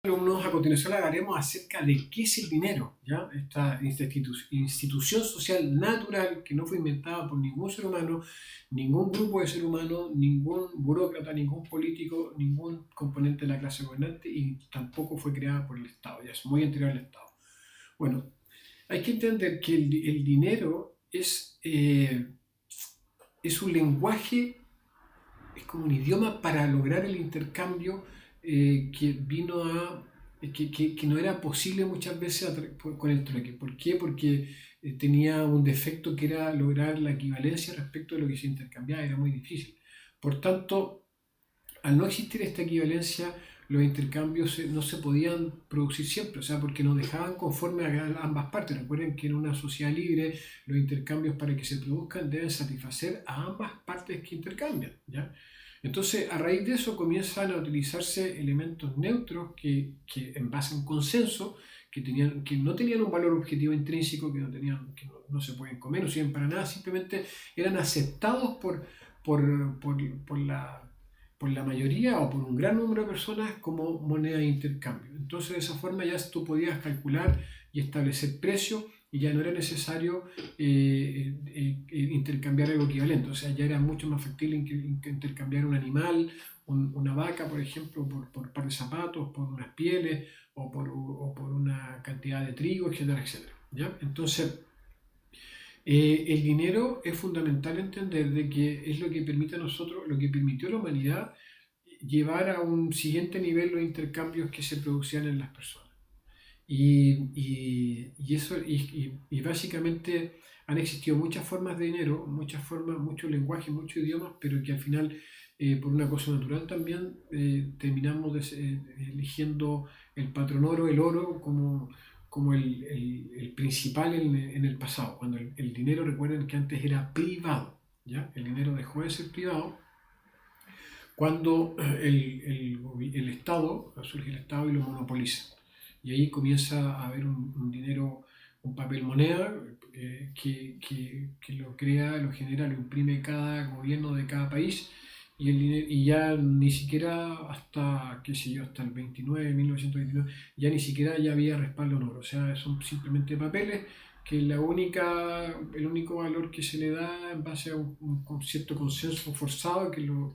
Alumnos, a continuación hablaremos acerca de qué es el dinero, ¿ya? Esta institución social natural que no fue inventada por ningún ser humano, ningún grupo de ser humano, ningún burócrata, ningún político, ningún componente de la clase gobernante y tampoco fue creada por el Estado, ya es muy anterior al Estado. Bueno, hay que entender que el dinero es un lenguaje, es como un idioma para lograr el intercambio que vino a que no era posible muchas veces con el trueque. ¿Por qué? Porque tenía un defecto que era lograr la equivalencia respecto de lo que se intercambiaba, era muy difícil. Por tanto, al no existir esta equivalencia, los intercambios no se podían producir siempre, o sea, porque nos dejaban conforme a ambas partes. Recuerden que en una sociedad libre los intercambios para que se produzcan deben satisfacer a ambas partes que intercambian, ¿ya? Entonces, a raíz de eso comienzan a utilizarse elementos neutros que en base a un consenso, que no tenían un valor objetivo intrínseco, que no se pueden comer, no sirven para nada, simplemente eran aceptados por la mayoría o por un gran número de personas como moneda de intercambio. Entonces, de esa forma ya tú podías calcular y establecer precios y ya no era necesario intercambiar algo equivalente. O sea, ya era mucho más factible intercambiar un animal, una vaca, por ejemplo, por un par de zapatos, por unas pieles o por una cantidad de trigo, etcétera, etcétera. ¿Ya? Entonces, el dinero es fundamental entender de que es lo que permite a nosotros, lo que permitió a la humanidad llevar a un siguiente nivel los intercambios que se producían en las personas. Y básicamente han existido muchas formas de dinero, muchas formas, muchos lenguajes, muchos idiomas, pero que al final, por una cosa natural también, terminamos eligiendo el patrón oro, el oro, como el principal en el pasado. Cuando el dinero, recuerden que antes era privado, ¿ya? El dinero dejó de ser privado cuando el Estado, surge el Estado y lo monopoliza. Y ahí comienza a haber un dinero, un papel moneda que lo crea, lo genera, lo imprime cada gobierno de cada país y ya ni siquiera hasta, qué sé yo, hasta el 1929, ya ni siquiera ya había respaldo en oro. O sea, son simplemente papeles que el único valor que se le da en base a un cierto consenso forzado que lo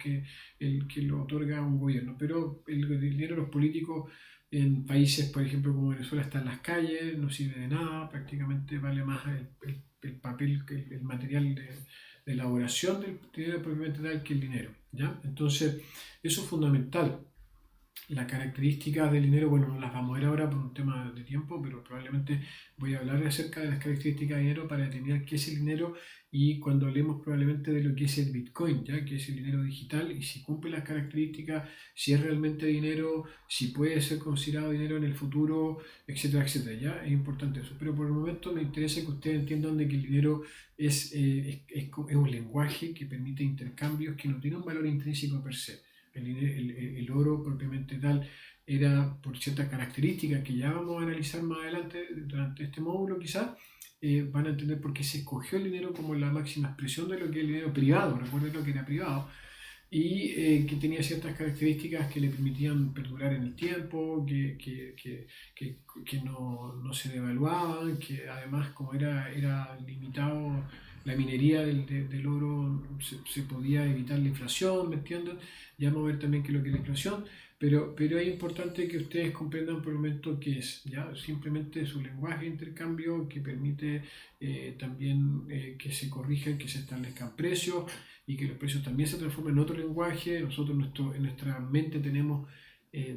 otorga un gobierno. Pero el dinero de los políticos en países, por ejemplo, como Venezuela, está en las calles, no sirve de nada, prácticamente vale más el papel, el material de elaboración del dinero propiamente tal que el dinero, ¿ya? Entonces, eso es fundamental. Las características del dinero, bueno, no las vamos a ver ahora por un tema de tiempo, pero probablemente voy a hablar acerca de las características del dinero para determinar qué es el dinero y cuando hablemos probablemente de lo que es el Bitcoin, ya que es el dinero digital y si cumple las características, si es realmente dinero, si puede ser considerado dinero en el futuro, etcétera, etcétera, ya es importante eso. Pero por el momento me interesa que ustedes entiendan de que el dinero es un lenguaje que permite intercambios que no tiene un valor intrínseco per se. El oro propiamente tal era por ciertas características que ya vamos a analizar más adelante durante este módulo quizás, van a entender por qué se escogió el dinero como la máxima expresión de lo que es el dinero privado, recuerden lo que era privado, y que tenía ciertas características que le permitían perdurar en el tiempo, que no se devaluaban, que además como era limitado la minería del oro, se podía evitar la inflación, ¿me entienden? Ya vamos a ver también qué es lo que es la inflación, pero es importante que ustedes comprendan por el momento qué es, ¿ya? Simplemente su lenguaje de intercambio que permite también que se corrijan, que se establezcan precios, y que los precios también se transformen en otro lenguaje. Nosotros en nuestra mente tenemos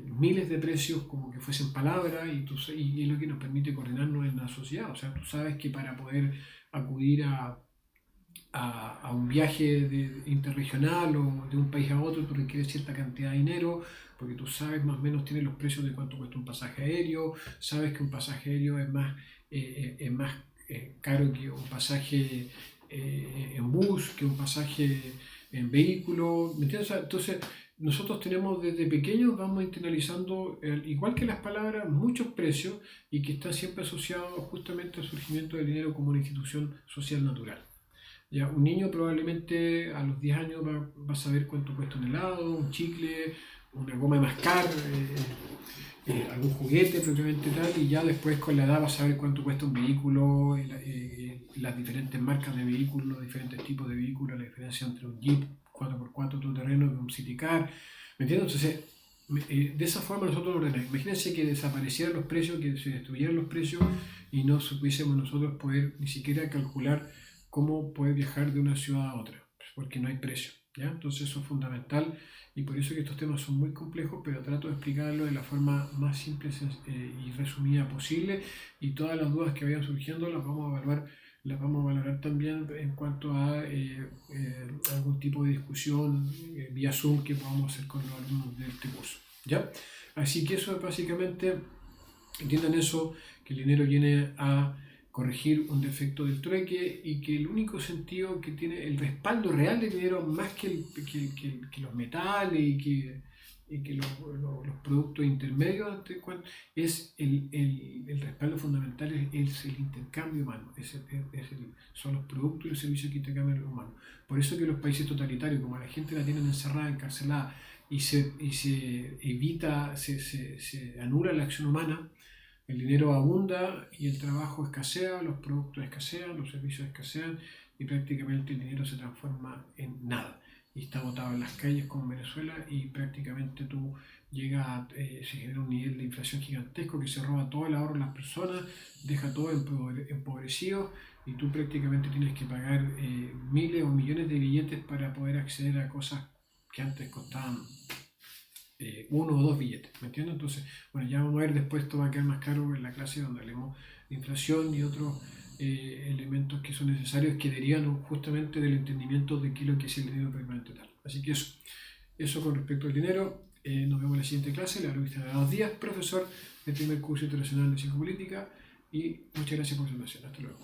miles de precios como que fuesen palabras y es lo que nos permite coordinarnos en la sociedad. O sea, tú sabes que para poder acudir a un viaje interregional o de un país a otro, tú requieres cierta cantidad de dinero, porque tú sabes más o menos, tienes los precios de cuánto cuesta un pasaje aéreo, sabes que un pasaje aéreo es más caro que un pasaje en bus, que un pasaje en vehículo, ¿me entiendes? Entonces, nosotros tenemos desde pequeños, vamos internalizando, igual que las palabras, muchos precios y que están siempre asociados justamente al surgimiento del dinero como una institución social natural. Ya, un niño probablemente a los 10 años va a saber cuánto cuesta un helado, un chicle, una goma de mascar, algún juguete propiamente tal, y ya después con la edad vas a saber cuánto cuesta un vehículo, las diferentes marcas de vehículos, diferentes tipos de vehículos, la diferencia entre un Jeep 4x4 todoterreno y un City Car, ¿me entiendes? Entonces, de esa forma nosotros ordenamos. Imagínense que desaparecieran los precios, que se destruyeran los precios y no supiésemos nosotros poder ni siquiera calcular cómo poder viajar de una ciudad a otra, porque no hay precio, ¿ya? Entonces eso es fundamental y por eso que estos temas son muy complejos, pero trato de explicarlo de la forma más simple y resumida posible, y todas las dudas que vayan surgiendo las vamos a valorar también en cuanto a algún tipo de discusión vía Zoom que podamos hacer con los alumnos de este curso, ¿ya? Así que eso es básicamente, entiendan eso, que el dinero viene a corregir un defecto del trueque y que el único sentido que tiene el respaldo real del dinero, más que los metales y que los productos intermedios, es el respaldo fundamental, es el intercambio humano, son los productos y los servicios que intercambian los humanos. Por eso que los países totalitarios, como la gente la tienen encerrada, encarcelada, y se evita, se anula la acción humana, el dinero abunda y el trabajo escasea, los productos escasean, los servicios escasean y prácticamente el dinero se transforma en nada. Y está botado en las calles como en Venezuela y prácticamente tú llegas se genera un nivel de inflación gigantesco que se roba todo el ahorro de las personas, deja todo empobrecido y tú prácticamente tienes que pagar miles o millones de billetes para poder acceder a cosas que antes costaban uno o dos billetes, ¿me entiendes? Entonces, bueno, ya vamos a ver después, esto va a quedar más claro en la clase donde hablemos de inflación y otros elementos que son necesarios que derivan justamente del entendimiento de qué es lo que es el dinero permanente tal. Así que eso con respecto al dinero. Nos vemos en la siguiente clase. La revista de 2 días, profesor del primer curso internacional de psicopolítica, y muchas gracias por su atención. Hasta luego.